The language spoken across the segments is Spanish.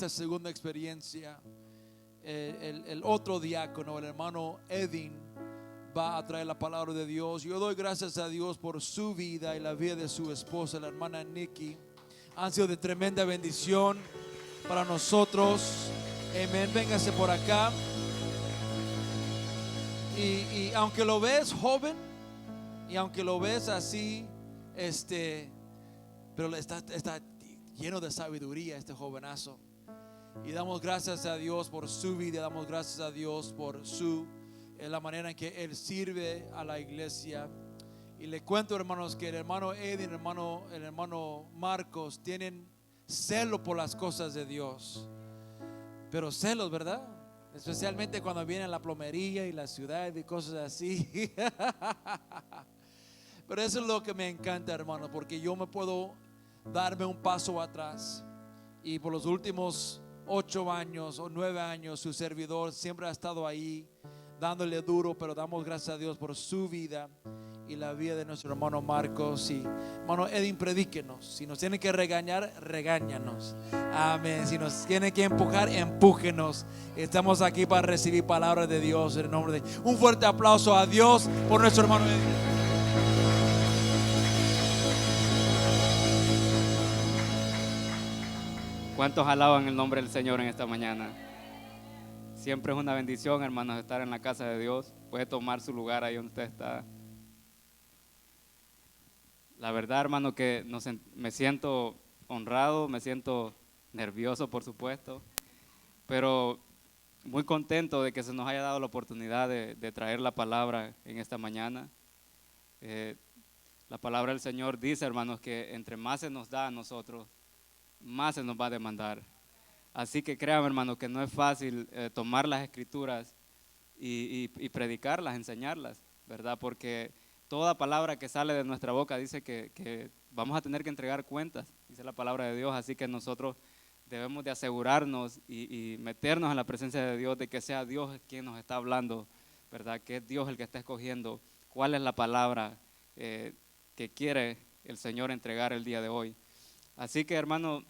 esta segunda experiencia, el otro diácono, el hermano Edwin, va a traer la palabra de Dios. Yo doy gracias a Dios por su vida y la vida de su esposa, la hermana Nikki. Han sido de tremenda bendición para nosotros. Amén. Véngase por acá. Y aunque lo ves joven, y aunque lo ves así, pero está lleno de sabiduría este jovenazo. Y damos gracias a Dios por su vida, damos gracias a Dios por la manera en que él sirve a la iglesia. Y le cuento, hermanos, que el hermano Edwin, el hermano Marcos tienen celo por las cosas de Dios. Pero celos, ¿verdad? Especialmente cuando viene la plomería y la ciudad y cosas así. Pero eso es lo que me encanta, hermano, porque yo me puedo darme un paso atrás. Y por los últimos 8 años o 9 años, su servidor siempre ha estado ahí dándole duro. Pero damos gracias a Dios por su vida y la vida de nuestro hermano Marcos. Y hermano Edwin, predíquenos. Si nos tienen que regañar, regáñanos. Amén. Si nos tienen que empujar, empújenos. Estamos aquí para recibir palabras de Dios en el nombre de... Un fuerte aplauso a Dios por nuestro hermano Edwin. ¿Cuántos alaban el nombre del Señor en esta mañana? Siempre es una bendición, hermanos, estar en la casa de Dios. Puede tomar su lugar ahí donde usted está. La verdad, hermano, que me siento honrado, me siento nervioso, por supuesto, pero muy contento de que se nos haya dado la oportunidad de traer la palabra en esta mañana. La palabra del Señor dice, hermanos, que entre más se nos da a nosotros, más se nos va a demandar. Así que créanme, hermanos, que no es fácil tomar las escrituras y predicarlas, enseñarlas, ¿verdad? Porque toda palabra que sale de nuestra boca dice que vamos a tener que entregar cuentas, dice la palabra de Dios. Así que nosotros debemos de asegurarnos y meternos en la presencia de Dios, de que sea Dios quien nos está hablando, ¿verdad? Que es Dios el que está escogiendo cuál es la palabra que quiere el Señor entregar el día de hoy. Así que, hermano,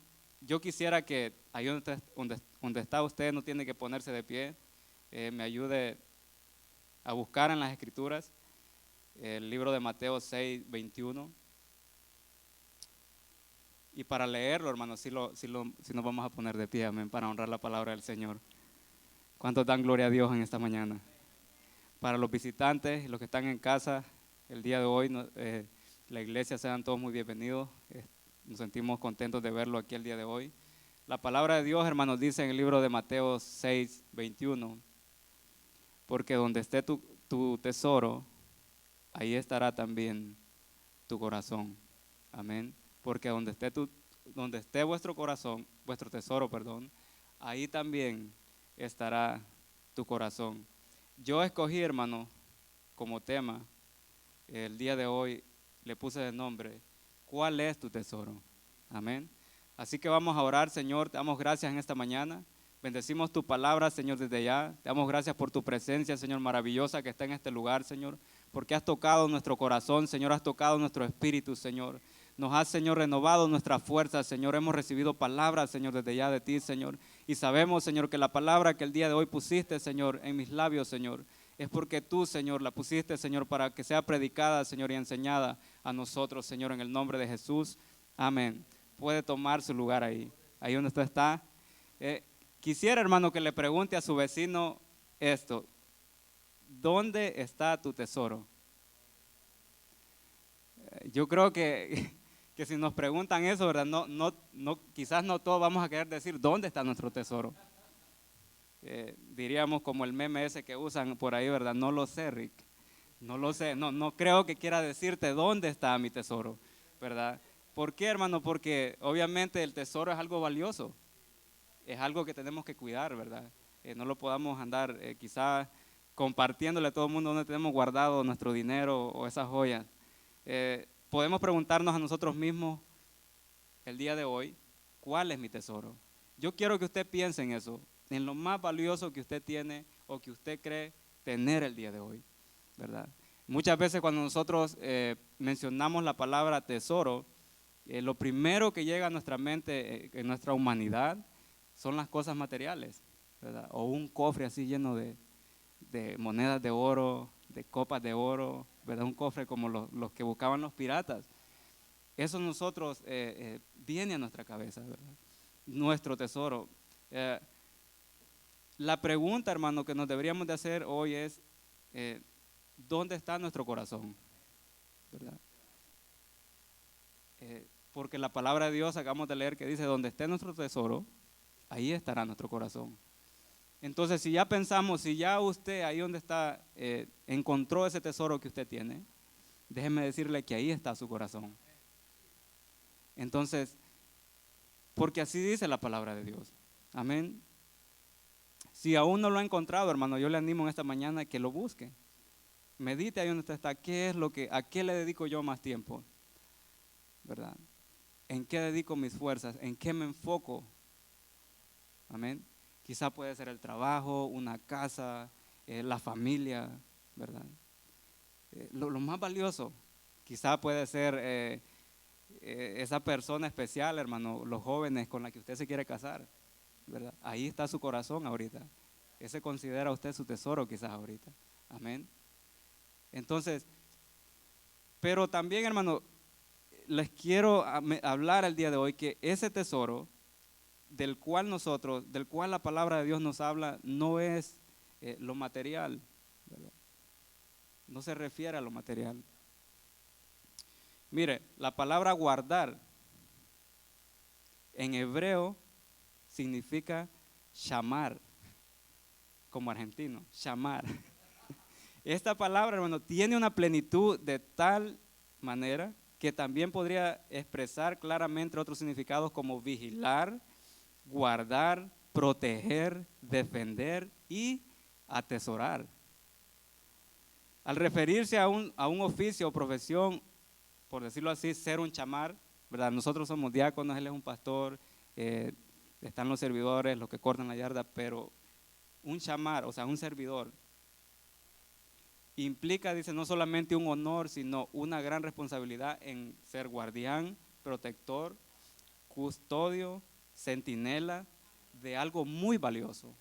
yo quisiera que ahí donde está usted, no tiene que ponerse de pie, me ayude a buscar en las escrituras el libro de Mateo 6, 21. Y para leerlo, hermano, si nos vamos a poner de pie, amén, para honrar la palabra del Señor. ¿Cuántos dan gloria a Dios en esta mañana? Para los visitantes y los que están en casa, el día de hoy, la iglesia, sean todos muy bienvenidos. Nos sentimos contentos de verlo aquí el día de hoy. La palabra de Dios, hermanos, dice en el libro de Mateo 6, 21, porque donde esté tu tesoro, ahí estará también tu corazón. Amén. Porque donde esté vuestro corazón, vuestro tesoro, perdón, ahí también estará tu corazón. Yo escogí, hermano, como tema, el día de hoy le puse de nombre, ¿cuál es tu tesoro? Amén. Así que vamos a orar. Señor, te damos gracias en esta mañana. Bendecimos tu palabra, Señor, desde ya. Te damos gracias por tu presencia, Señor, maravillosa que está en este lugar, Señor, porque has tocado nuestro corazón, Señor, has tocado nuestro espíritu, Señor. Nos has, Señor, renovado nuestra fuerza, Señor. Hemos recibido palabras, Señor, desde ya de ti, Señor. Y sabemos, Señor, que la palabra que el día de hoy pusiste, Señor, en mis labios, Señor, es porque tú, Señor, la pusiste, Señor, para que sea predicada, Señor, y enseñada a nosotros, Señor, en el nombre de Jesús. Amén. Puede tomar su lugar ahí donde usted está. Quisiera, hermano, que le pregunte a su vecino esto: ¿dónde está tu tesoro? Yo creo que si nos preguntan eso, ¿verdad? Quizás no todos vamos a querer decir dónde está nuestro tesoro. Diríamos como el meme ese que usan por ahí, ¿verdad? No lo sé, Rick. No lo sé. No creo que quiera decirte dónde está mi tesoro, ¿verdad? ¿Por qué, hermano? Porque obviamente el tesoro es algo valioso, es algo que tenemos que cuidar, ¿verdad? No lo podamos andar quizás compartiéndole a todo el mundo donde tenemos guardado nuestro dinero o esas joyas. Podemos preguntarnos a nosotros mismos el día de hoy, ¿cuál es mi tesoro? Yo quiero que usted piense en eso, en lo más valioso que usted tiene o que usted cree tener el día de hoy, ¿verdad? Muchas veces cuando nosotros mencionamos la palabra tesoro, lo primero que llega a nuestra mente, en nuestra humanidad, son las cosas materiales, ¿verdad? O un cofre así lleno de monedas de oro, de copas de oro, ¿verdad? Un cofre como los que buscaban los piratas. Eso nosotros viene a nuestra cabeza, ¿verdad? Nuestro tesoro. La pregunta, hermano, que nos deberíamos de hacer hoy es, ¿dónde está nuestro corazón? ¿Verdad? Porque la palabra de Dios, acabamos de leer que dice, donde esté nuestro tesoro, ahí estará nuestro corazón. Entonces, si ya pensamos, si ya usted ahí donde está, encontró ese tesoro que usted tiene, déjeme decirle que ahí está su corazón. Entonces, porque así dice la palabra de Dios. Amén. Si aún no lo ha encontrado, hermano, yo le animo en esta mañana que lo busque. Medite ahí donde usted está, ¿a qué le dedico yo más tiempo? ¿Verdad? ¿En qué dedico mis fuerzas? ¿En qué me enfoco? Amén. Quizá puede ser el trabajo, una casa, la familia, ¿verdad? Lo más valioso, quizá puede ser esa persona especial, hermano, los jóvenes con la que usted se quiere casar, ¿verdad? Ahí está su corazón ahorita. Ese considera usted su tesoro quizás ahorita. Amén. Entonces, pero también, hermano, les quiero hablar el día de hoy que ese tesoro del cual la palabra de Dios nos habla, no es lo material, ¿verdad? No se refiere a lo material. Mire, la palabra guardar en hebreo significa shamar, como argentino, shamar. Esta palabra, hermano, tiene una plenitud de tal manera que también podría expresar claramente otros significados como vigilar, guardar, proteger, defender y atesorar. Al referirse a un oficio o profesión, por decirlo así, ser un chamar, ¿verdad? Nosotros somos diáconos, él es un pastor, están los servidores, los que cortan la yarda, pero un chamar, o sea, un servidor, implica, dice, no solamente un honor, sino una gran responsabilidad en ser guardián, protector, custodio, centinela de algo muy valioso.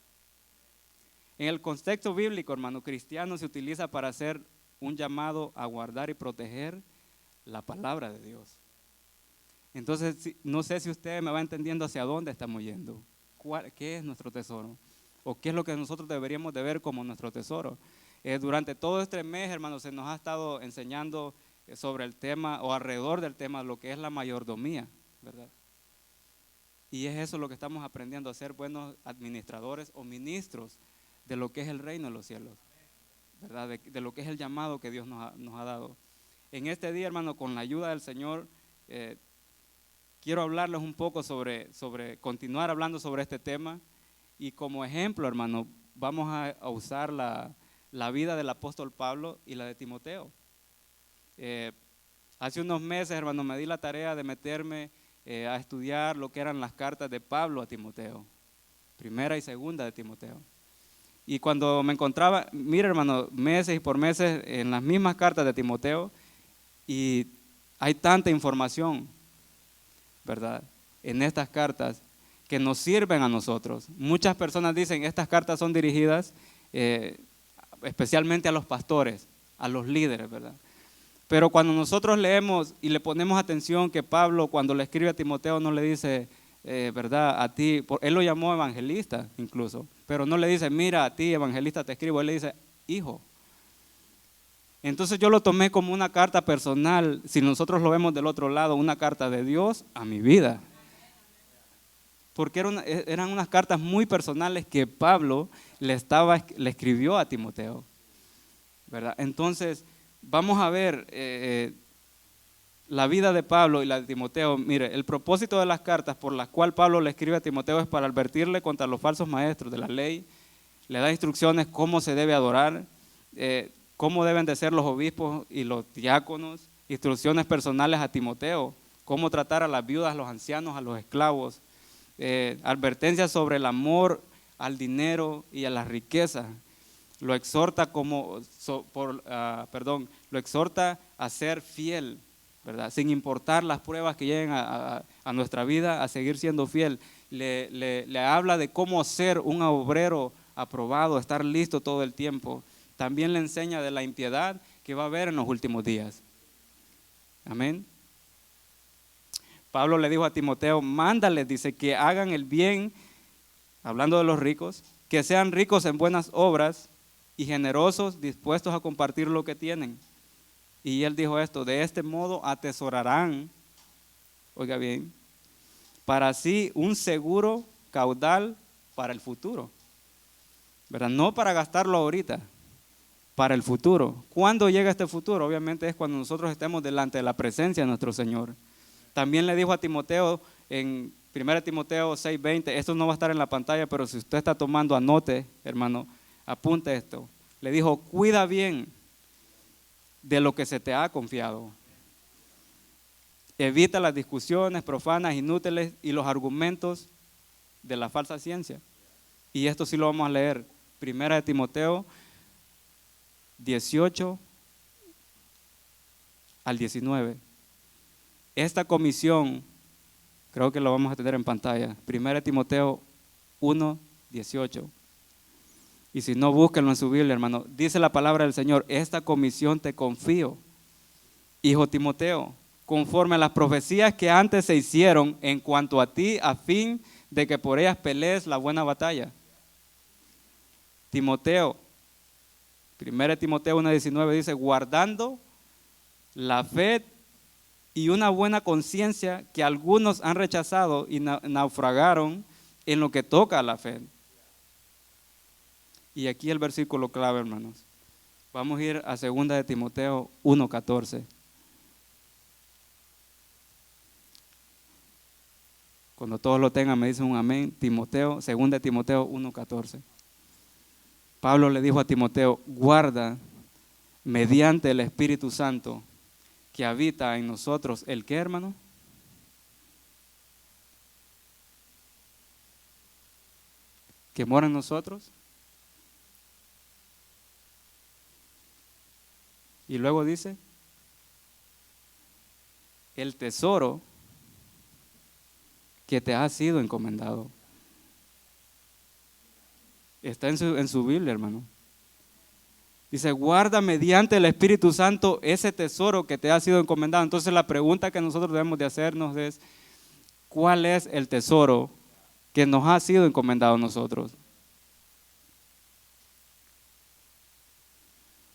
En el contexto bíblico, hermano, cristiano, se utiliza para hacer un llamado a guardar y proteger la palabra de Dios. Entonces, no sé si usted me va entendiendo hacia dónde estamos yendo. ¿Qué es nuestro tesoro? ¿O qué es lo que nosotros deberíamos de ver como nuestro tesoro? Durante todo este mes, hermano, se nos ha estado enseñando sobre el tema o alrededor del tema lo que es la mayordomía, ¿verdad? Y es eso lo que estamos aprendiendo, a ser buenos administradores o ministros de lo que es el reino de los cielos, ¿verdad? De lo que es el llamado que Dios nos ha dado. En este día, hermano, con la ayuda del Señor, quiero hablarles un poco continuar hablando sobre este tema. Y como ejemplo, hermano, vamos a usar la vida del apóstol Pablo y la de Timoteo. Hace unos meses, hermano, me di la tarea de meterme a estudiar lo que eran las cartas de Pablo a Timoteo, primera y segunda de Timoteo. Y cuando me encontraba, mira, hermano, meses y por meses en las mismas cartas de Timoteo, y hay tanta información, ¿verdad?, en estas cartas que nos sirven a nosotros. Muchas personas dicen estas cartas son dirigidas especialmente a los pastores, a los líderes, ¿verdad? Pero cuando nosotros leemos y le ponemos atención que Pablo, cuando le escribe a Timoteo, no le dice, ¿verdad?, a ti, él lo llamó evangelista incluso, pero no le dice, mira, a ti evangelista te escribo, él le dice, hijo. Entonces yo lo tomé como una carta personal, si nosotros lo vemos del otro lado, una carta de Dios a mi vida. Porque eran unas cartas muy personales que Pablo le escribió a Timoteo, ¿verdad? Entonces, vamos a ver la vida de Pablo y la de Timoteo. Mire, el propósito de las cartas por las cuales Pablo le escribe a Timoteo es para advertirle contra los falsos maestros de la ley, le da instrucciones cómo se debe adorar, cómo deben de ser los obispos y los diáconos, instrucciones personales a Timoteo, cómo tratar a las viudas, a los ancianos, a los esclavos, advertencias sobre el amor al dinero y a las riquezas. Lo exhorta lo exhorta a ser fiel, ¿verdad? Sin importar las pruebas que lleguen a nuestra vida, a seguir siendo fiel. le habla de cómo ser un obrero aprobado, estar listo todo el tiempo. También le enseña de la impiedad que va a haber en los últimos días. Amén. Pablo le dijo a Timoteo, mándales, dice, que hagan el bien, hablando de los ricos, que sean ricos en buenas obras y generosos, dispuestos a compartir lo que tienen. Y él dijo esto, de este modo atesorarán, oiga bien, para sí un seguro caudal para el futuro, ¿verdad? No para gastarlo ahorita, para el futuro. ¿Cuándo llega este futuro? Obviamente es cuando nosotros estemos delante de la presencia de nuestro Señor. También le dijo a Timoteo en 1 Timoteo 6:20, esto no va a estar en la pantalla, pero si usted está tomando, anote, hermano, apunte esto. Le dijo, cuida bien de lo que se te ha confiado. Evita las discusiones profanas, inútiles y los argumentos de la falsa ciencia. Y esto sí lo vamos a leer. 1 Timoteo 18 al 19. Esta comisión, creo que lo vamos a tener en pantalla. 1 Timoteo 1, 18. Y si no, búsquenlo en su Biblia, hermano. Dice la palabra del Señor, esta comisión te confío, hijo Timoteo, conforme a las profecías que antes se hicieron en cuanto a ti, a fin de que por ellas pelees la buena batalla. Timoteo, 1 Timoteo 1:19 dice, guardando la fe y una buena conciencia que algunos han rechazado y naufragaron en lo que toca a la fe. Y aquí el versículo clave, hermanos. Vamos a ir a 2 de Timoteo 1:14. Cuando todos lo tengan me dicen un amén. 2 de Timoteo 1:14. Pablo le dijo a Timoteo, guarda mediante el Espíritu Santo que habita en nosotros. ¿El qué, hermano? ¿Que mora en nosotros? Y luego dice, el tesoro que te ha sido encomendado. Está en su Biblia, hermano. Dice, guarda mediante el Espíritu Santo ese tesoro que te ha sido encomendado. Entonces la pregunta que nosotros debemos de hacernos es, ¿cuál es el tesoro que nos ha sido encomendado a nosotros?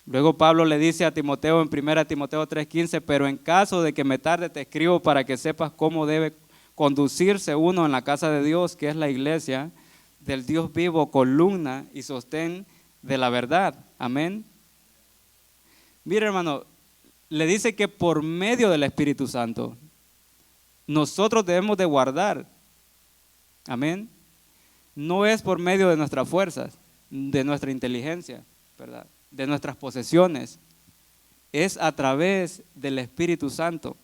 Luego Pablo le dice a Timoteo en 1 Timoteo 3:15, pero en caso de que me tarde te escribo para que sepas cómo debe conducirse uno en la casa de Dios, que es la iglesia del Dios vivo, columna y sostén de la verdad. Amén. Mira, hermano, le dice que por medio del Espíritu Santo nosotros debemos de guardar. Amén. No es por medio de nuestras fuerzas, de nuestra inteligencia, ¿verdad?, de nuestras posesiones. Es a través del Espíritu Santo.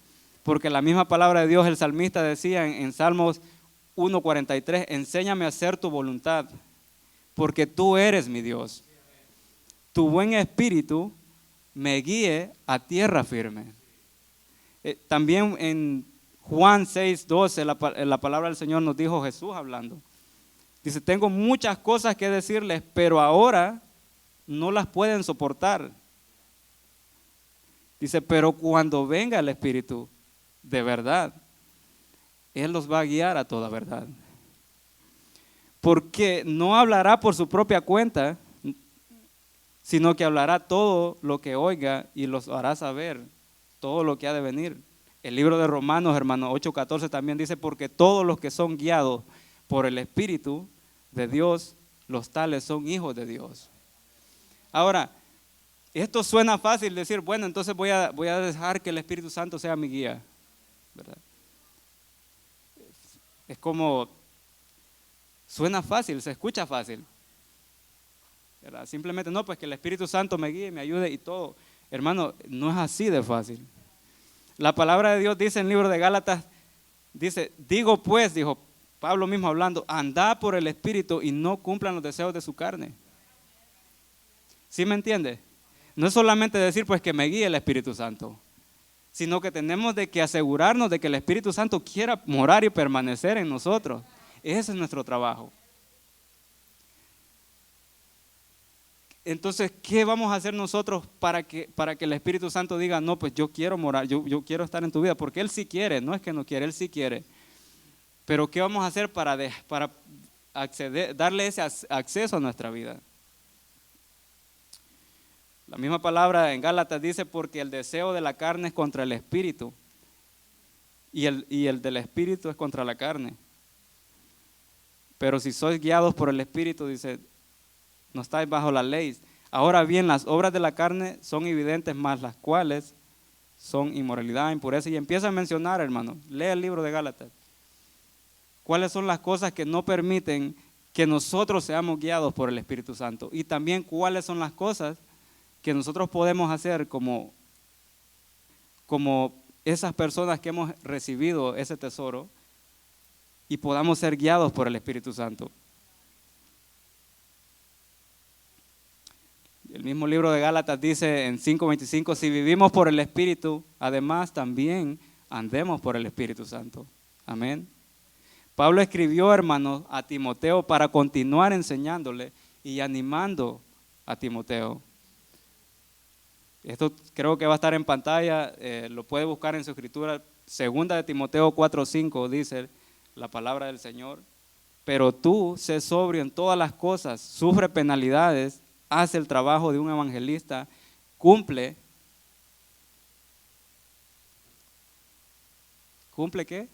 Porque la misma palabra de Dios, el salmista decía en Salmos 1:43, enséñame a hacer tu voluntad, porque tú eres mi Dios. Tu buen espíritu me guíe a tierra firme. También en Juan 6:12, la palabra del Señor nos dijo, Jesús hablando. Dice, tengo muchas cosas que decirles, pero ahora no las pueden soportar. Dice, pero cuando venga el Espíritu de verdad, Él los va a guiar a toda verdad. Porque no hablará por su propia cuenta, sino que hablará todo lo que oiga y los hará saber todo lo que ha de venir. El libro de Romanos, hermano, 8:14 también dice, porque todos los que son guiados por el Espíritu de Dios, los tales son hijos de Dios. Ahora, esto suena fácil decir, bueno, entonces voy a dejar que el Espíritu Santo sea mi guía, ¿verdad? Es como, suena fácil, se escucha fácil, ¿verdad? Simplemente no, pues que el Espíritu Santo me guíe, me ayude y todo. Hermano, no es así de fácil. La palabra de Dios dice en el libro de Gálatas, dice, digo pues, dijo Pablo mismo hablando, andad por el Espíritu y no cumplan los deseos de su carne. ¿Sí me entiende? No es solamente decir pues que me guíe el Espíritu Santo, sino que tenemos de que asegurarnos de que el Espíritu Santo quiera morar y permanecer en nosotros. Ese es nuestro trabajo. Entonces, ¿qué vamos a hacer nosotros para que el Espíritu Santo diga, no, pues yo quiero morar, yo quiero estar en tu vida? Porque Él sí quiere, no es que no quiere, Él sí quiere. Pero ¿qué vamos a hacer para acceder, darle ese acceso a nuestra vida? La misma palabra en Gálatas dice, porque el deseo de la carne es contra el Espíritu y el del Espíritu es contra la carne. Pero si sois guiados por el Espíritu, dice, no estáis bajo la ley. Ahora bien, las obras de la carne son evidentes, más las cuales son inmoralidad, impureza. Y empieza a mencionar, hermano, lee el libro de Gálatas. ¿Cuáles son las cosas que no permiten que nosotros seamos guiados por el Espíritu Santo? Y también cuáles son las cosas que nosotros podemos hacer como esas personas que hemos recibido ese tesoro y podamos ser guiados por el Espíritu Santo. El mismo libro de Gálatas dice en 5:25, si vivimos por el Espíritu, además también andemos por el Espíritu Santo. Amén. Pablo escribió, hermanos, a Timoteo para continuar enseñándole y animando a Timoteo. Esto creo que va a estar en pantalla, lo puede buscar en su escritura. Segunda de Timoteo 4:5 dice la palabra del Señor. Pero tú, sé sobrio en todas las cosas, sufre penalidades, haz el trabajo de un evangelista, cumple. ¿Cumple qué?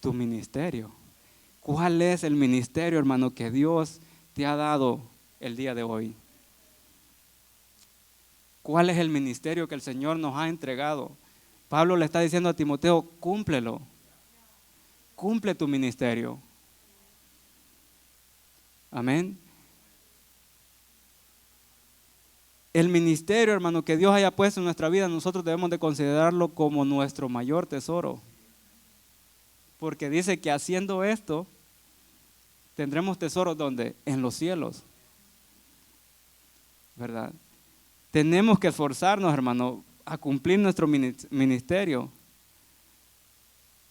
Tu ministerio. ¿Cuál es el ministerio, hermano, que Dios te ha dado el día de hoy? ¿Cuál es el ministerio que el Señor nos ha entregado? Pablo le está diciendo a Timoteo, cúmplelo. Cumple tu ministerio. Amén. El ministerio, hermano, que Dios haya puesto en nuestra vida, nosotros debemos de considerarlo como nuestro mayor tesoro. Porque dice que haciendo esto, tendremos tesoros ¿dónde? En los cielos. ¿Verdad? Tenemos que esforzarnos, hermano, a cumplir nuestro ministerio.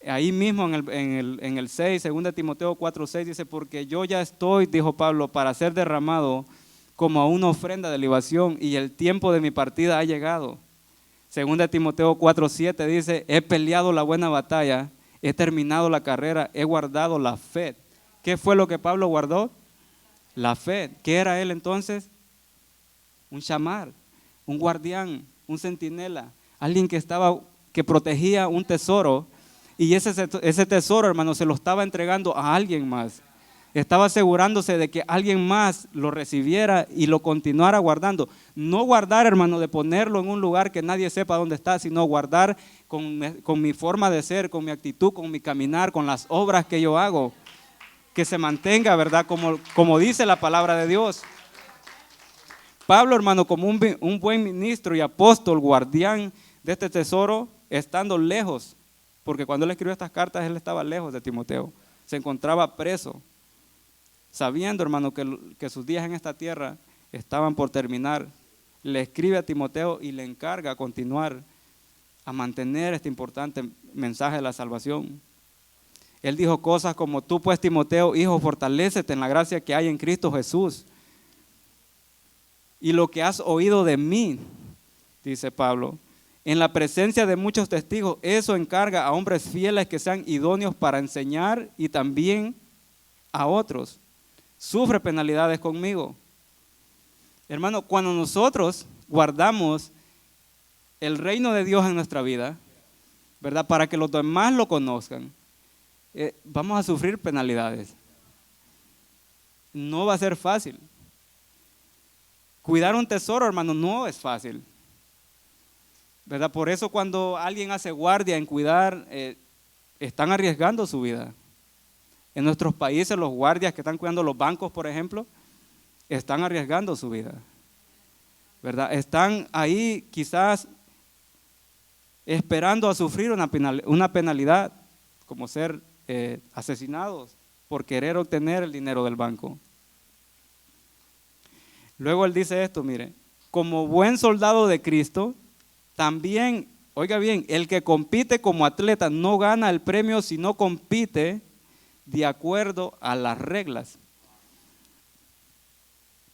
Ahí mismo en el 6, 2 Timoteo 4:6 dice, porque yo ya estoy, dijo Pablo, para ser derramado como a una ofrenda de libación y el tiempo de mi partida ha llegado. 2 Timoteo 4:7 dice, he peleado la buena batalla, he terminado la carrera, he guardado la fe. ¿Qué fue lo que Pablo guardó? La fe. ¿Qué era él entonces? Un shamar, un guardián, un centinela, alguien que protegía un tesoro. Y ese tesoro, hermano, se lo estaba entregando a alguien más. Estaba asegurándose de que alguien más lo recibiera y lo continuara guardando. No guardar, hermano, de ponerlo en un lugar que nadie sepa dónde está, sino guardar con mi forma de ser, con mi actitud, con mi caminar, con las obras que yo hago. Que se mantenga, ¿verdad? Como dice la palabra de Dios. Pablo, hermano, como un buen ministro y apóstol, guardián de este tesoro, estando lejos. Porque cuando él escribió estas cartas, él estaba lejos de Timoteo. Se encontraba preso. Sabiendo, hermano, que sus días en esta tierra estaban por terminar, le escribe a Timoteo y le encarga a continuar a mantener este importante mensaje de la salvación. Él dijo cosas como, tú pues, Timoteo, hijo, fortalécete en la gracia que hay en Cristo Jesús. Y lo que has oído de mí, dice Pablo, en la presencia de muchos testigos, eso encarga a hombres fieles que sean idóneos para enseñar y también a otros. Sufre penalidades conmigo. Hermano, cuando nosotros guardamos el reino de Dios en nuestra vida, ¿verdad? Para que los demás lo conozcan, vamos a sufrir penalidades. No va a ser fácil. Cuidar un tesoro, hermano, no es fácil. ¿Verdad? Por eso cuando alguien hace guardia en cuidar, están arriesgando su vida. En nuestros países los guardias que están cuidando los bancos, por ejemplo, están arriesgando su vida. ¿Verdad? Están ahí quizás esperando a sufrir una penalidad, como ser asesinados por querer obtener el dinero del banco. Luego él dice esto, mire, como buen soldado de Cristo, también, oiga bien, el que compite como atleta no gana el premio, sino compite de acuerdo a las reglas.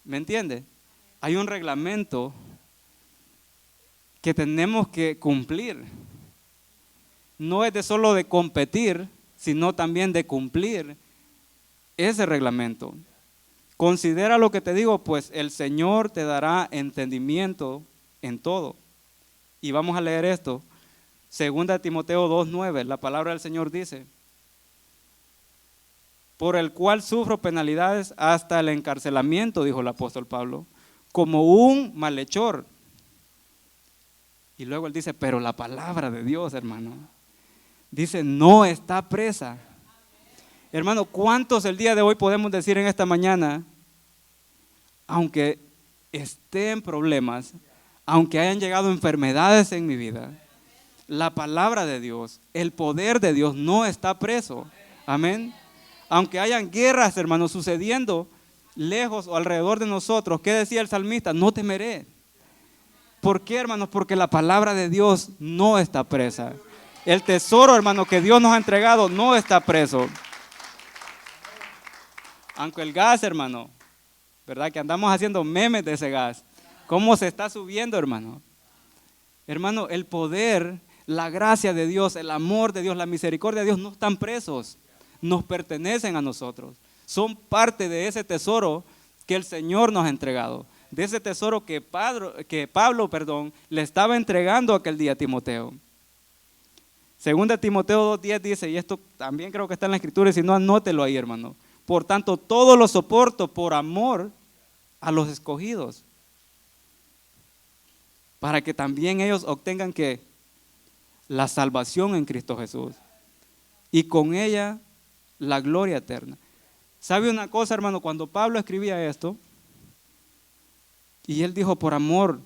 ¿Me entiende? Hay un reglamento que tenemos que cumplir. No es de solo de competir, sino también de cumplir ese reglamento. Considera lo que te digo, pues el Señor te dará entendimiento en todo. Y vamos a leer esto. 2 Timoteo 2:9, la palabra del Señor dice: por el cual sufro penalidades hasta el encarcelamiento, dijo el apóstol Pablo, como un malhechor. Y luego él dice, pero la palabra de Dios, hermano, dice, no está presa. Hermano, ¿cuántos el día de hoy podemos decir en esta mañana, aunque esté en problemas, aunque hayan llegado enfermedades en mi vida, la palabra de Dios, el poder de Dios no está preso? Amén. Aunque hayan guerras, hermanos, sucediendo lejos o alrededor de nosotros, ¿qué decía el salmista? No temeré. ¿Por qué, hermanos? Porque la palabra de Dios no está presa. El tesoro, hermano, que Dios nos ha entregado no está preso. Aunque el gas, hermano, ¿verdad? Que andamos haciendo memes de ese gas. ¿Cómo se está subiendo, hermano? Hermano, el poder, la gracia de Dios, el amor de Dios, la misericordia de Dios no están presos. Nos pertenecen a nosotros. Son parte de ese tesoro que el Señor nos ha entregado. De ese tesoro que Pablo le estaba entregando aquel día a Timoteo. 2 Timoteo 2:10 dice, y esto también creo que está en la escritura, y si no, anótelo ahí, hermano. Por tanto, todo lo soporto por amor a los escogidos, para que también ellos obtengan ¿qué? La salvación en Cristo Jesús, y con ella la gloria eterna. ¿Sabe una cosa, hermano? Cuando Pablo escribía esto, y él dijo por amor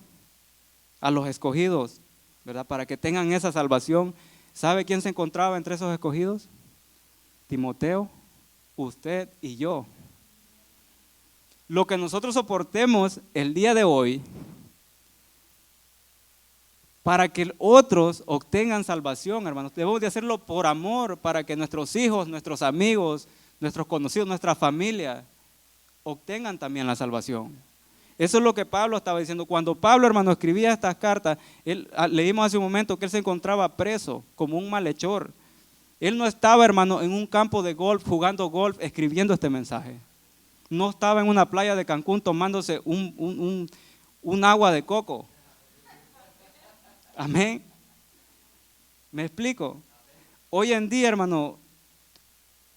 a los escogidos, ¿verdad? Para que tengan esa salvación. ¿Sabe quién se encontraba entre esos escogidos? Timoteo, usted y yo. Lo que nosotros soportemos el día de hoy para que otros obtengan salvación, hermanos, debemos de hacerlo por amor, para que nuestros hijos, nuestros amigos, nuestros conocidos, nuestra familia obtengan también la salvación. Eso es lo que Pablo estaba diciendo. Cuando Pablo, hermano, escribía estas cartas, leímos hace un momento que él se encontraba preso como un malhechor. Él no estaba, hermano, en un campo de golf, jugando golf, escribiendo este mensaje. No estaba en una playa de Cancún tomándose un agua de coco. Amén. ¿Me explico? Hoy en día, hermano,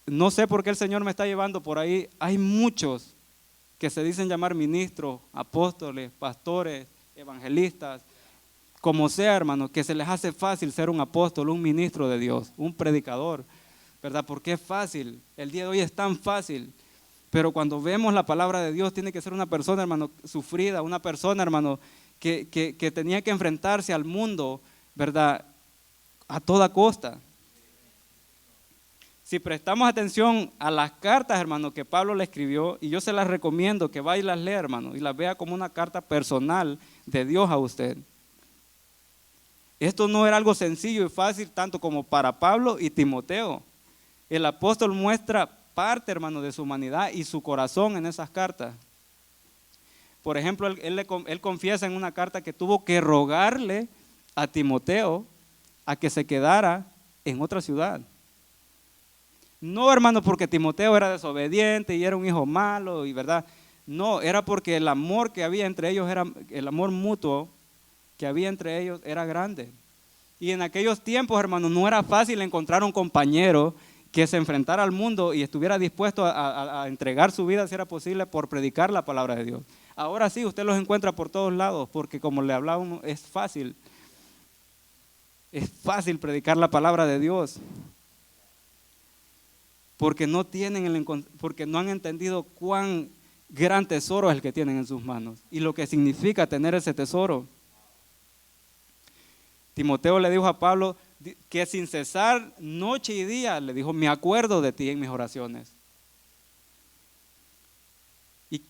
no sé por qué el Señor me está llevando por ahí. Hay muchos que se dicen llamar ministros, apóstoles, pastores, evangelistas, como sea, hermano, que se les hace fácil ser un apóstol, un ministro de Dios, un predicador, ¿verdad? Porque es fácil, el día de hoy es tan fácil, pero cuando vemos la palabra de Dios tiene que ser una persona, hermano, sufrida, una persona, hermano, que tenía que enfrentarse al mundo, ¿verdad? A toda costa. Si prestamos atención a las cartas, hermano, que Pablo le escribió, y yo se las recomiendo que vaya y las lea, hermano, y las vea como una carta personal de Dios a usted. Esto no era algo sencillo y fácil tanto como para Pablo y Timoteo. El apóstol muestra parte, hermano, de su humanidad y su corazón en esas cartas. Por ejemplo, él confiesa en una carta que tuvo que rogarle a Timoteo a que se quedara en otra ciudad. No, hermano, porque Timoteo era desobediente y era un hijo malo, y verdad. No, era porque el amor que había entre ellos, el amor mutuo que había entre ellos era grande. Y en aquellos tiempos, hermano, no era fácil encontrar un compañero que se enfrentara al mundo y estuviera dispuesto a entregar su vida, si era posible, por predicar la palabra de Dios. Ahora sí, usted los encuentra por todos lados, porque como le hablábamos, es fácil predicar la palabra de Dios. Porque no han entendido cuán gran tesoro es el que tienen en sus manos y lo que significa tener ese tesoro. Timoteo le dijo a Pablo que sin cesar noche y día, le dijo, me acuerdo de ti en mis oraciones.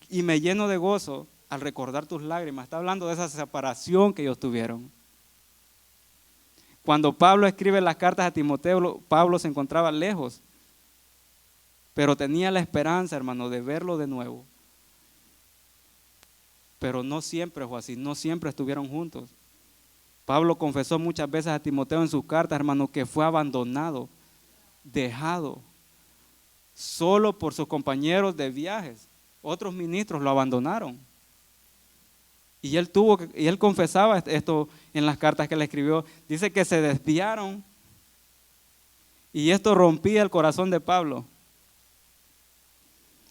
Y me lleno de gozo al recordar tus lágrimas. Está hablando de esa separación que ellos tuvieron. Cuando Pablo escribe las cartas a Timoteo, Pablo se encontraba lejos. pero tenía la esperanza, hermano, de verlo de nuevo. Pero no siempre fue así, no siempre estuvieron juntos. Pablo confesó muchas veces a Timoteo en sus cartas, hermano, que fue abandonado, dejado, solo por sus compañeros de viajes. Otros ministros lo abandonaron. Y él confesaba esto en las cartas que le escribió. Dice que se desviaron y esto rompía el corazón de Pablo,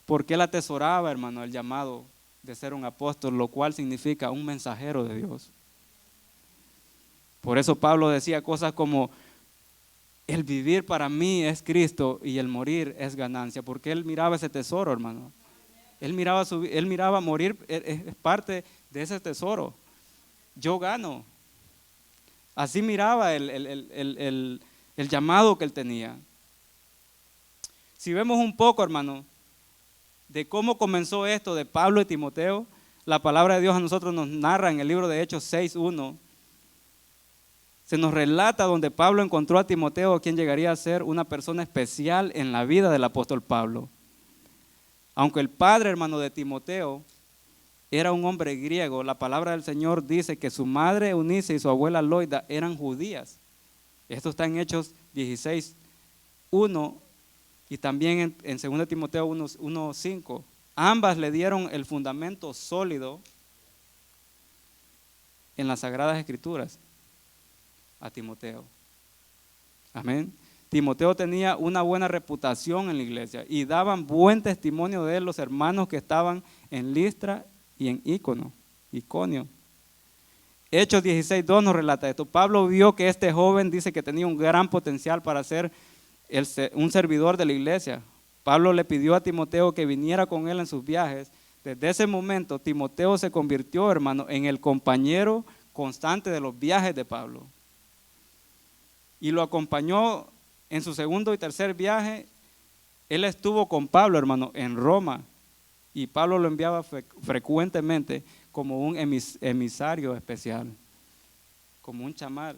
porque él atesoraba, hermano, el llamado de ser un apóstol, lo cual significa un mensajero de Dios. Por eso Pablo decía cosas como: el vivir para mí es Cristo y el morir es ganancia, porque él miraba ese tesoro, hermano. Él miraba morir, es parte de ese tesoro. Yo gano. Así miraba el llamado que él tenía. Si vemos un poco, hermano, de cómo comenzó esto de Pablo y Timoteo, la palabra de Dios a nosotros nos narra en el libro de Hechos 6:1. Se nos relata donde Pablo encontró a Timoteo, quien llegaría a ser una persona especial en la vida del apóstol Pablo. Aunque el padre, hermano, de Timoteo era un hombre griego, la palabra del Señor dice que su madre Eunice y su abuela Loida eran judías. Esto está en Hechos 16:1 y también en 2 Timoteo 1:5. Ambas le dieron el fundamento sólido en las Sagradas Escrituras a Timoteo. Amén. Timoteo tenía una buena reputación en la iglesia y daban buen testimonio de él los hermanos que estaban en Listra y en Iconio. Hechos 16:2 nos relata esto. Pablo vio que este joven dice que tenía un gran potencial para ser un servidor de la iglesia. Pablo le pidió a Timoteo que viniera con él en sus viajes. Desde ese momento Timoteo se convirtió, hermano, en el compañero constante de los viajes de Pablo. Y lo acompañó en su segundo y tercer viaje. Él estuvo con Pablo, hermano, en Roma. Y Pablo lo enviaba frecuentemente como un emisario especial, como un chamal,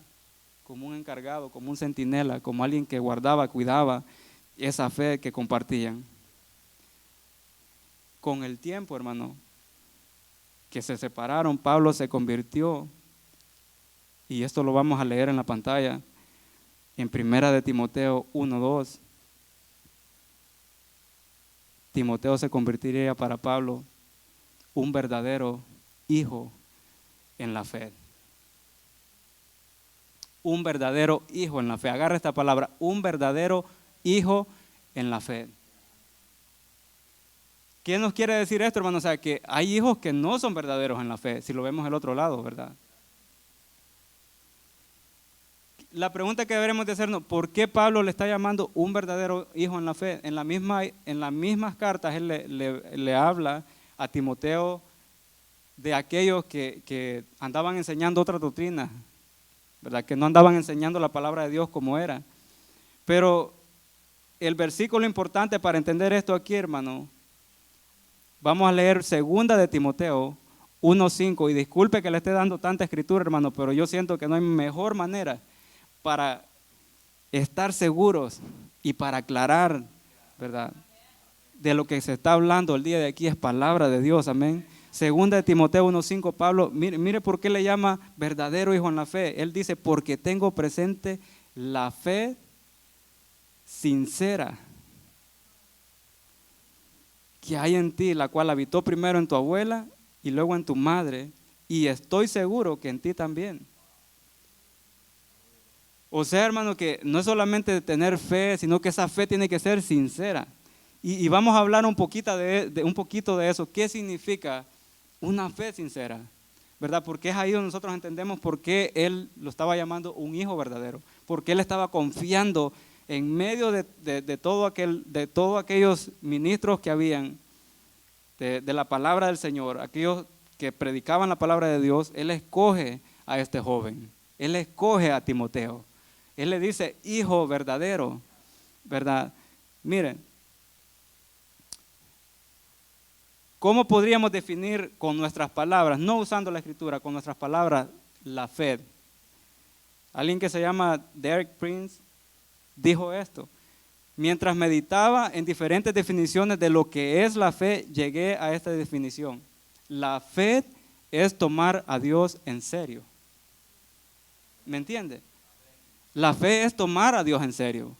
como un encargado, como un centinela, como alguien que guardaba, cuidaba esa fe que compartían. Con el tiempo, hermano, que se separaron, Pablo se convirtió, y esto lo vamos a leer en la pantalla, en 1 Timoteo 1:2. Timoteo se convertiría para Pablo un verdadero hijo en la fe. Un verdadero hijo en la fe. Agarra esta palabra, un verdadero hijo en la fe. ¿Qué nos quiere decir esto, hermano? O sea, que hay hijos que no son verdaderos en la fe, si lo vemos del otro lado, ¿verdad? La pregunta que deberemos de hacernos: ¿por qué Pablo le está llamando un verdadero hijo en la fe? En las mismas cartas él le habla a Timoteo de aquellos que andaban enseñando otra doctrina, ¿verdad? Que no andaban enseñando la palabra de Dios como era. Pero el versículo importante para entender esto aquí, hermano, vamos a leer 2 Timoteo 1:5. Y disculpe que le esté dando tanta escritura, hermano, pero yo siento que no hay mejor manera para estar seguros y para aclarar, ¿verdad?, de lo que se está hablando el día de aquí. Es palabra de Dios, amén. 2 Timoteo 1:5, Pablo, mire por qué le llama verdadero hijo en la fe. Él dice: porque tengo presente la fe sincera que hay en ti, la cual habitó primero en tu abuela y luego en tu madre, y estoy seguro que en ti también. O sea, hermano, que no es solamente tener fe, sino que esa fe tiene que ser sincera. Y vamos a hablar un poquito de eso. ¿Qué significa una fe sincera? ¿Verdad? Porque es ahí donde nosotros entendemos por qué él lo estaba llamando un hijo verdadero. Porque él estaba confiando en medio de todos aquellos ministros que habían de la palabra del Señor, aquellos que predicaban la palabra de Dios. Él escoge a este joven. Él escoge a Timoteo. Él le dice hijo verdadero, ¿verdad? Miren, ¿cómo podríamos definir con nuestras palabras, no usando la escritura, con nuestras palabras, la fe? Alguien que se llama Derek Prince dijo esto: Mientras meditaba en diferentes definiciones de lo que es la fe, llegué a esta definición. La fe es tomar a Dios en serio. ¿Me entiende? La fe es tomar a Dios en serio.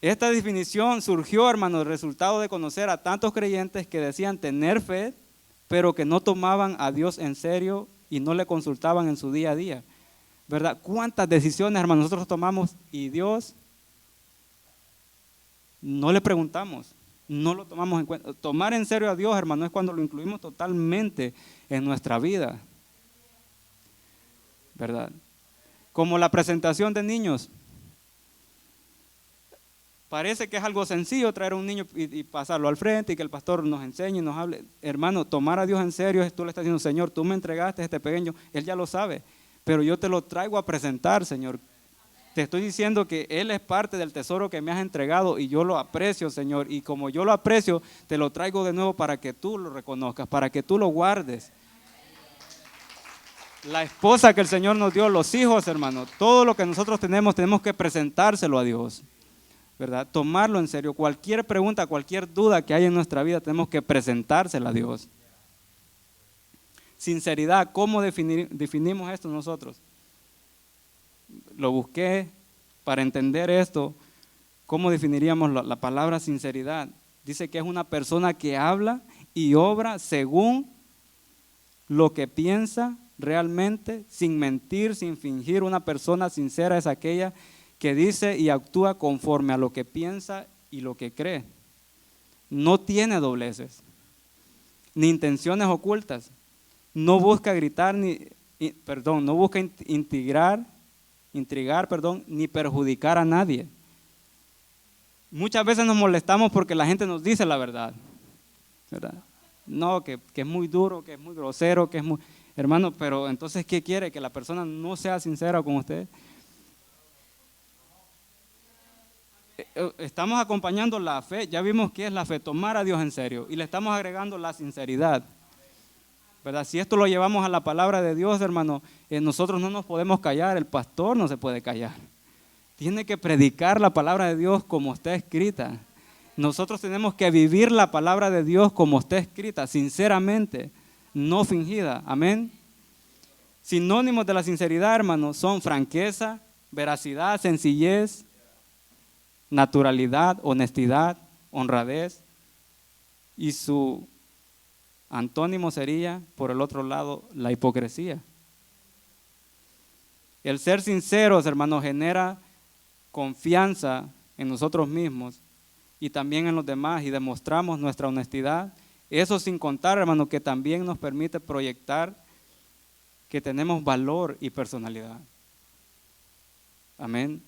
Esta definición surgió, hermano, resultado de conocer a tantos creyentes que decían tener fe, pero que no tomaban a Dios en serio y no le consultaban en su día a día. ¿Verdad? ¿Cuántas decisiones, hermano, nosotros tomamos y Dios no le preguntamos, no lo tomamos en cuenta? Tomar en serio a Dios, hermano, es cuando lo incluimos totalmente en nuestra vida. ¿Verdad? Como la presentación de niños. Parece que es algo sencillo traer a un niño y pasarlo al frente y que el pastor nos enseñe y nos hable. Hermano, tomar a Dios en serio es tú le estás diciendo, Señor, tú me entregaste este pequeño, Él ya lo sabe, pero yo te lo traigo a presentar, Señor. Te estoy diciendo que Él es parte del tesoro que me has entregado y yo lo aprecio, Señor. Y como yo lo aprecio, te lo traigo de nuevo para que tú lo reconozcas, para que tú lo guardes. La esposa que el Señor nos dio, los hijos, hermano, todo lo que nosotros tenemos que presentárselo a Dios. ¿Verdad? Tomarlo en serio. Cualquier pregunta, cualquier duda que haya en nuestra vida, tenemos que presentársela a Dios. Sinceridad, ¿cómo definimos esto nosotros? Lo busqué para entender esto. ¿Cómo definiríamos la palabra sinceridad? Dice que es una persona que habla y obra según lo que piensa realmente, sin mentir, sin fingir. Una persona sincera es aquella que dice y actúa conforme a lo que piensa y lo que cree. No tiene dobleces, ni intenciones ocultas. No busca gritar, no busca intrigar, ni perjudicar a nadie. Muchas veces nos molestamos porque la gente nos dice la verdad, ¿verdad? No, que es muy duro, que es muy grosero, que es muy... Hermano, pero entonces, ¿qué quiere? ¿Que la persona no sea sincera con usted? Estamos acompañando la fe, ya vimos qué es la fe, tomar a Dios en serio, y le estamos agregando la sinceridad, ¿verdad? Si esto lo llevamos a la palabra de Dios, hermano, nosotros no nos podemos callar, el pastor no se puede callar, tiene que predicar la palabra de Dios como está escrita. Nosotros tenemos que vivir la palabra de Dios como está escrita, sinceramente, no fingida, amén. Sinónimos de la sinceridad, hermano, son franqueza, veracidad, sencillez, naturalidad, honestidad, honradez, y su antónimo sería, por el otro lado, la hipocresía. El ser sinceros, hermanos, genera confianza en nosotros mismos y también en los demás, y demostramos nuestra honestidad. Eso sin contar, hermanos, que también nos permite proyectar que tenemos valor y personalidad. Amén.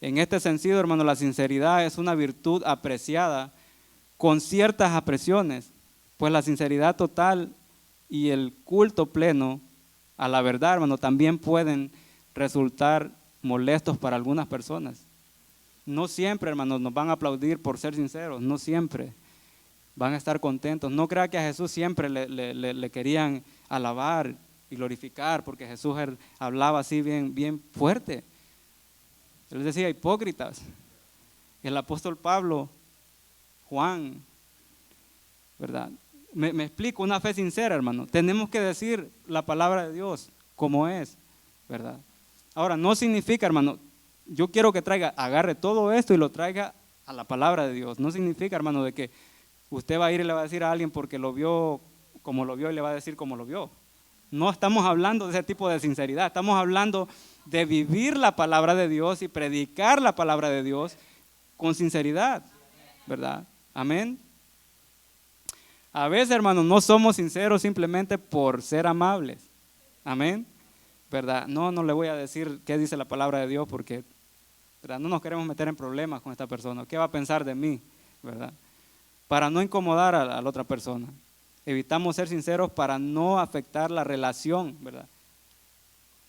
En este sentido, hermano, la sinceridad es una virtud apreciada con ciertas apresiones, pues la sinceridad total y el culto pleno a la verdad, hermano, también pueden resultar molestos para algunas personas. No siempre, hermanos, nos van a aplaudir por ser sinceros, no siempre van a estar contentos. No crea que a Jesús siempre le querían alabar y glorificar, porque Jesús hablaba así bien fuerte. Él decía hipócritas. El apóstol Pablo, Juan, ¿verdad? Me explico, una fe sincera, hermano. Tenemos que decir la palabra de Dios como es, ¿verdad? Ahora, no significa, hermano, yo quiero que agarre todo esto y lo traiga a la palabra de Dios. No significa, hermano, de que usted va a ir y le va a decir a alguien porque lo vio como lo vio y le va a decir como lo vio. No estamos hablando de ese tipo de sinceridad, estamos hablando de vivir la palabra de Dios y predicar la palabra de Dios con sinceridad, ¿verdad? Amén. A veces, hermanos, no somos sinceros simplemente por ser amables, amén, ¿verdad? No le voy a decir qué dice la palabra de Dios porque, ¿verdad? No nos queremos meter en problemas con esta persona. ¿Qué va a pensar de mí, verdad? Para no incomodar a la otra persona. Evitamos ser sinceros para no afectar la relación, ¿verdad?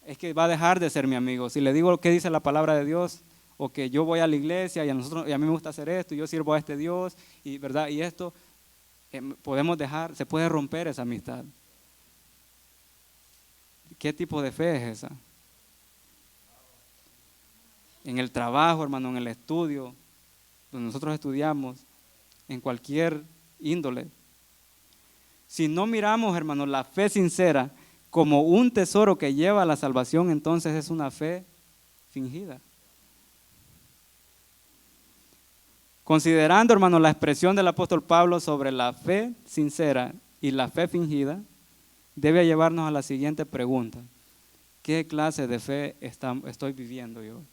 Es que va a dejar de ser mi amigo. Si le digo qué dice la palabra de Dios, o que yo voy a la iglesia y a mí me gusta hacer esto, y yo sirvo a este Dios, y ¿verdad? Y esto, se puede romper esa amistad. ¿Qué tipo de fe es esa? en el trabajo, hermano, en el estudio, donde nosotros estudiamos, en cualquier índole. Si no miramos, hermano, la fe sincera como un tesoro que lleva a la salvación, entonces es una fe fingida. Considerando, hermano, la expresión del apóstol Pablo sobre la fe sincera y la fe fingida, debe llevarnos a la siguiente pregunta: ¿qué clase de fe estoy viviendo yo?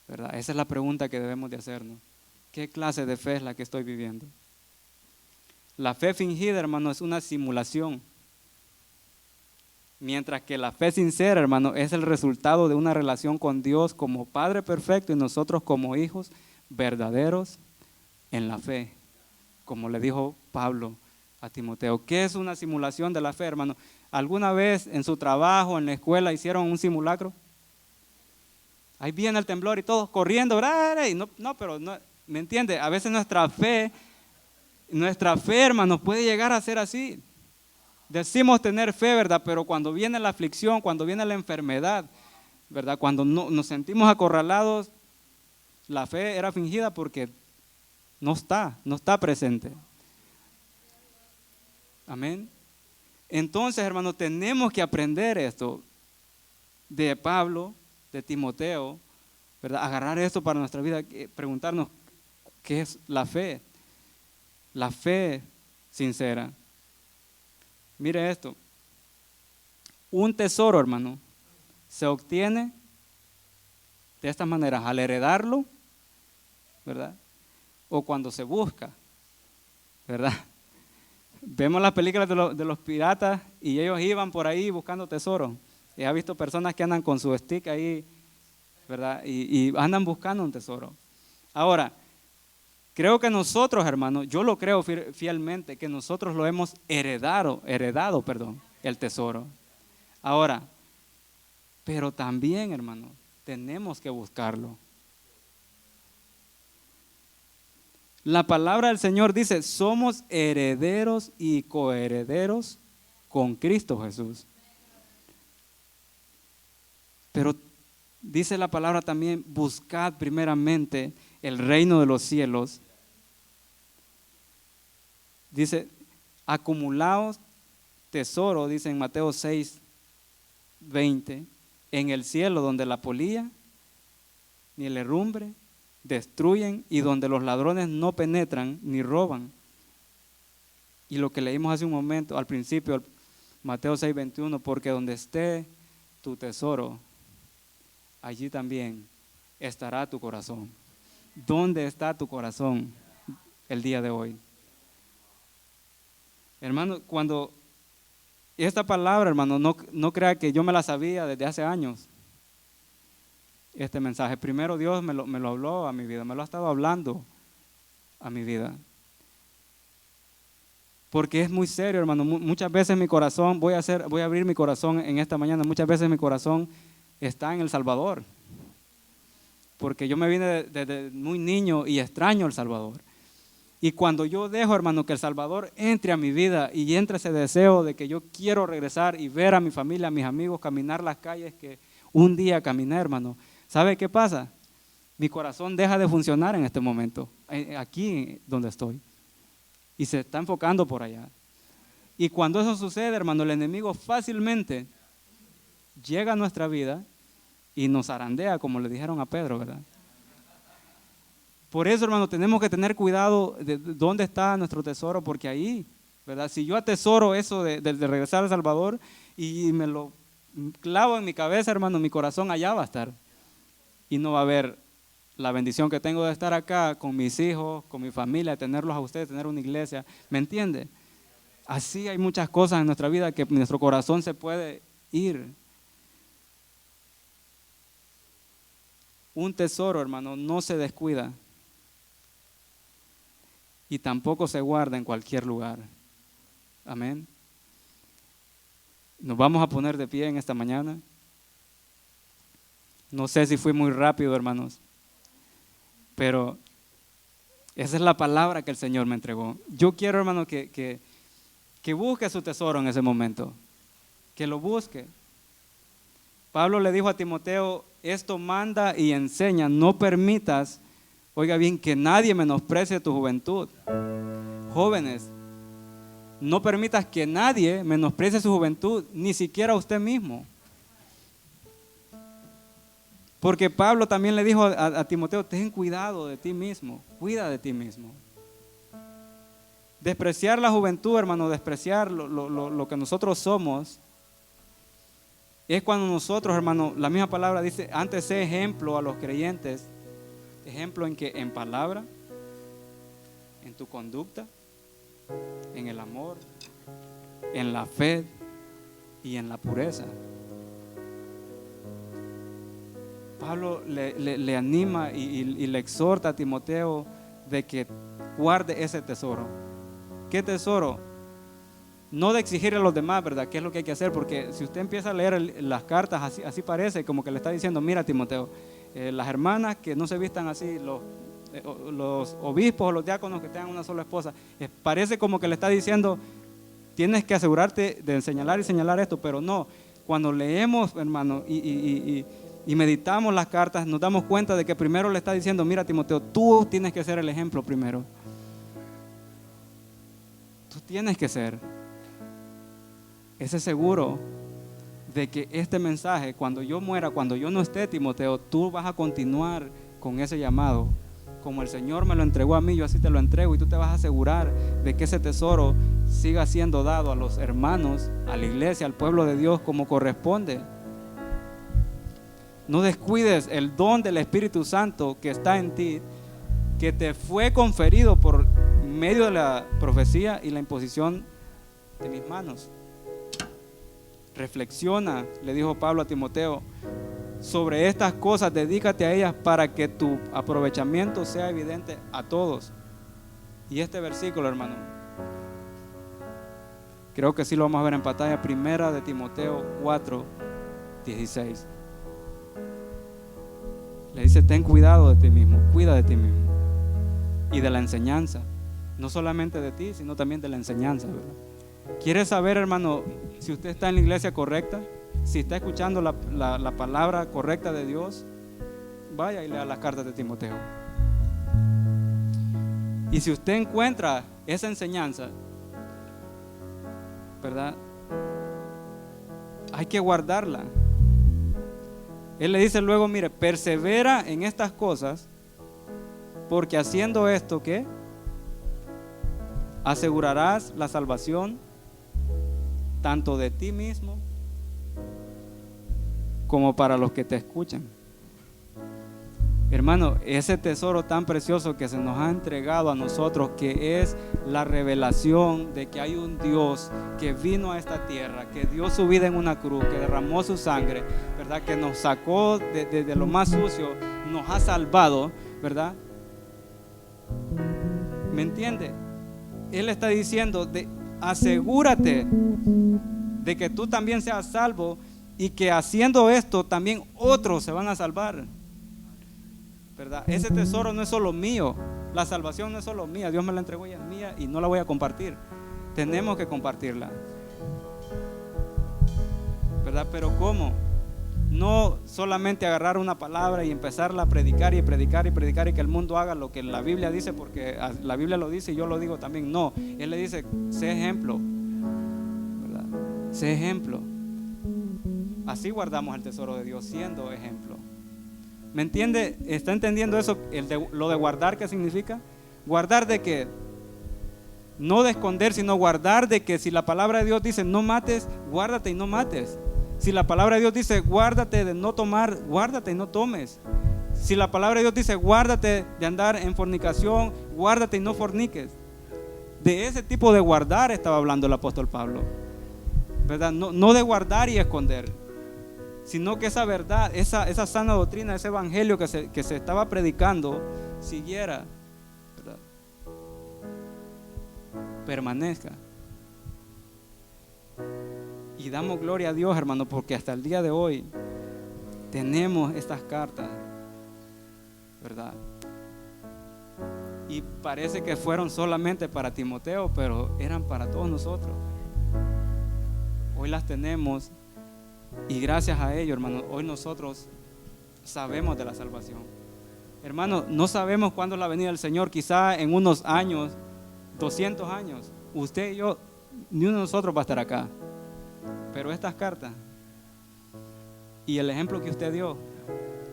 ¿Verdad? Esa es la pregunta que debemos de hacernos. ¿Qué clase de fe es la que estoy viviendo? La fe fingida, hermano, es una simulación, mientras que la fe sincera, hermano, es el resultado de una relación con Dios como Padre perfecto y nosotros como hijos verdaderos en la fe, como le dijo Pablo a Timoteo. ¿Qué es una simulación de la fe, hermano? ¿Alguna vez en su trabajo, en la escuela, hicieron un simulacro? Ahí viene el temblor y todos corriendo, y no, pero no, ¿me entiende? A veces nuestra fe, hermano, puede llegar a ser así. Decimos tener fe, ¿verdad? Pero cuando viene la aflicción, cuando viene la enfermedad, ¿verdad? Cuando nos sentimos acorralados, la fe era fingida porque no está presente. Amén. Entonces, hermano, tenemos que aprender esto de Pablo, de Timoteo, ¿verdad? Agarrar esto para nuestra vida, preguntarnos qué es la fe sincera. Mire esto, un tesoro, hermano, se obtiene de estas maneras: al heredarlo, ¿verdad? O cuando se busca, ¿verdad? Vemos las películas de los piratas y ellos iban por ahí buscando tesoros. Y he visto personas que andan con su stick ahí, ¿verdad? Y andan buscando un tesoro. Ahora, creo que nosotros, hermanos, yo lo creo fielmente, que nosotros lo hemos heredado, el tesoro. Ahora, pero también, hermano, tenemos que buscarlo. La palabra del Señor dice: somos herederos y coherederos con Cristo Jesús. Pero dice la palabra también: buscad primeramente el reino de los cielos. Dice: acumulaos tesoro, dice en Mateo 6:20, en el cielo, donde la polilla ni el herrumbre destruyen y donde los ladrones no penetran ni roban. Y lo que leímos hace un momento, al principio, Mateo 6:21, porque donde esté tu tesoro, allí también estará tu corazón. ¿Dónde está tu corazón el día de hoy? Hermano, cuando esta palabra, hermano, no crea que yo me la sabía desde hace años. Este mensaje, primero Dios me lo habló a mi vida, me lo ha estado hablando a mi vida. Porque es muy serio, hermano. Muchas veces mi corazón, voy a abrir mi corazón en esta mañana, muchas veces mi corazón está en El Salvador. Porque yo me vine desde muy niño y extraño El Salvador. Y cuando yo dejo, hermano, que El Salvador entre a mi vida y entre ese deseo de que yo quiero regresar y ver a mi familia, a mis amigos, caminar las calles que un día caminé, hermano, ¿sabe qué pasa? Mi corazón deja de funcionar en este momento, aquí donde estoy. Y se está enfocando por allá. Y cuando eso sucede, hermano, el enemigo fácilmente llega a nuestra vida y nos zarandea, como le dijeron a Pedro, ¿verdad? Por eso, hermano, tenemos que tener cuidado de dónde está nuestro tesoro, porque ahí, ¿verdad? Si yo atesoro eso de regresar a El Salvador y me lo clavo en mi cabeza, hermano, mi corazón allá va a estar. Y no va a haber la bendición que tengo de estar acá con mis hijos, con mi familia, tenerlos a ustedes, tener una iglesia. ¿Me entiende? Así hay muchas cosas en nuestra vida que nuestro corazón se puede ir. Un tesoro, hermano, no se descuida. Y tampoco se guarda en cualquier lugar. Amén. Nos vamos a poner de pie en esta mañana. No sé si fui muy rápido, hermanos, pero esa es la palabra que el Señor me entregó. Yo quiero, hermano, que busque su tesoro en ese momento, que lo busque. Pablo le dijo a Timoteo, esto manda y enseña, no permitas, oiga bien, que nadie menosprecie tu juventud. Jóvenes, no permitas que nadie menosprecie su juventud, ni siquiera usted mismo. Porque Pablo también le dijo a Timoteo, ten cuidado de ti mismo, cuida de ti mismo. Despreciar la juventud, hermano, despreciar lo que nosotros somos, es cuando nosotros, hermano, la misma palabra dice, antes sé ejemplo a los creyentes, ejemplo en que en palabra, en tu conducta, en el amor, en la fe y en la pureza. Pablo le anima y le exhorta a Timoteo de que guarde ese tesoro. ¿Qué tesoro? No de exigirle a los demás, ¿verdad? ¿Qué es lo que hay que hacer? Porque si usted empieza a leer las cartas, así parece como que le está diciendo, mira Timoteo, las hermanas que no se vistan así, los obispos o los diáconos que tengan una sola esposa, parece como que le está diciendo, tienes que asegurarte de señalar y señalar esto, pero no. Cuando leemos, hermano, y meditamos las cartas, nos damos cuenta de que primero le está diciendo, mira Timoteo, tú tienes que ser el ejemplo primero. Tú tienes que ser ese seguro de que este mensaje, cuando yo muera, cuando yo no esté, Timoteo, tú vas a continuar con ese llamado. Como el Señor me lo entregó a mí, yo así te lo entrego, y tú te vas a asegurar de que ese tesoro siga siendo dado a los hermanos, a la iglesia, al pueblo de Dios como corresponde. No descuides el don del Espíritu Santo que está en ti, que te fue conferido por medio de la profecía y la imposición de mis manos. Reflexiona, le dijo Pablo a Timoteo, sobre estas cosas, dedícate a ellas para que tu aprovechamiento sea evidente a todos. Y este versículo, hermano, creo que sí lo vamos a ver en pantalla, primera de Timoteo 4:16. Le dice, ten cuidado de ti mismo, cuida de ti mismo y de la enseñanza, no solamente de ti, sino también de la enseñanza, ¿verdad? ¿Quieres saber, hermano, si usted está en la iglesia correcta? Si está escuchando la palabra correcta de Dios, vaya y lea las cartas de Timoteo. Y si usted encuentra esa enseñanza, ¿verdad? Hay que guardarla. Él le dice luego, mire, persevera en estas cosas, porque haciendo esto, ¿qué? Asegurarás la salvación tanto de ti mismo como para los que te escuchan. Hermano, ese tesoro tan precioso que se nos ha entregado a nosotros, que es la revelación de que hay un Dios que vino a esta tierra, que dio su vida en una cruz, que derramó su sangre, ¿verdad? Que nos sacó de lo más sucio, nos ha salvado, ¿verdad? ¿Me entiende? Él está diciendo, asegúrate de que tú también seas salvo, y que haciendo esto también otros se van a salvar, ¿verdad? Ese tesoro no es solo mío, la salvación no es solo mía, Dios me la entregó y es mía y no la voy a compartir. Tenemos que compartirla, ¿verdad? Pero ¿cómo? No solamente agarrar una palabra y empezarla a predicar y predicar y predicar y que el mundo haga lo que la Biblia dice porque la Biblia lo dice y yo lo digo también. No, Él le dice, sé ejemplo, ¿verdad? Sé ejemplo. Así guardamos el tesoro de Dios, siendo ejemplo. ¿Me entiende? ¿Está entendiendo eso? Lo de guardar, ¿qué significa? Guardar de qué. No de esconder, sino guardar de que si la palabra de Dios dice no mates, guárdate y no mates. Si la palabra de Dios dice guárdate de no tomar, guárdate y no tomes. Si la palabra de Dios dice guárdate de andar en fornicación, guárdate y no forniques. De ese tipo de guardar estaba hablando el apóstol Pablo, ¿verdad? No de guardar y esconder, sino que esa verdad, esa sana doctrina, ese evangelio que se estaba predicando, siguiera, ¿verdad? Permanezca. Y damos gloria a Dios, hermano, porque hasta el día de hoy tenemos estas cartas, ¿verdad? Y parece que fueron solamente para Timoteo, pero eran para todos nosotros. Hoy las tenemos Y gracias a ello, hermano, hoy nosotros sabemos de la salvación. Hermano, no sabemos cuándo es la venida del Señor, quizá en unos años, 200 años, usted y yo, ni uno de nosotros va a estar acá. Pero estas cartas y el ejemplo que usted dio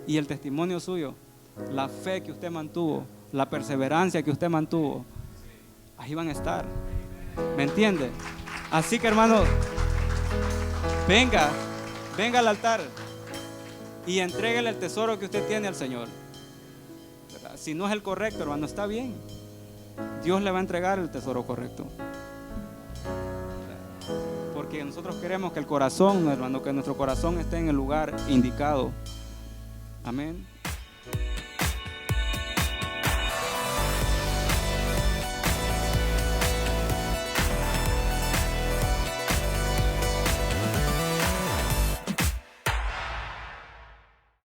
y el testimonio suyo, la fe que usted mantuvo, la perseverancia que usted mantuvo, ahí van a estar. ¿Me entiende? Así que, hermano, venga al altar y entréguele el tesoro que usted tiene al Señor. Si no es el correcto, hermano, está bien. Dios le va a entregar el tesoro correcto. Porque nosotros queremos que el corazón, hermano, que nuestro corazón esté en el lugar indicado. Amén.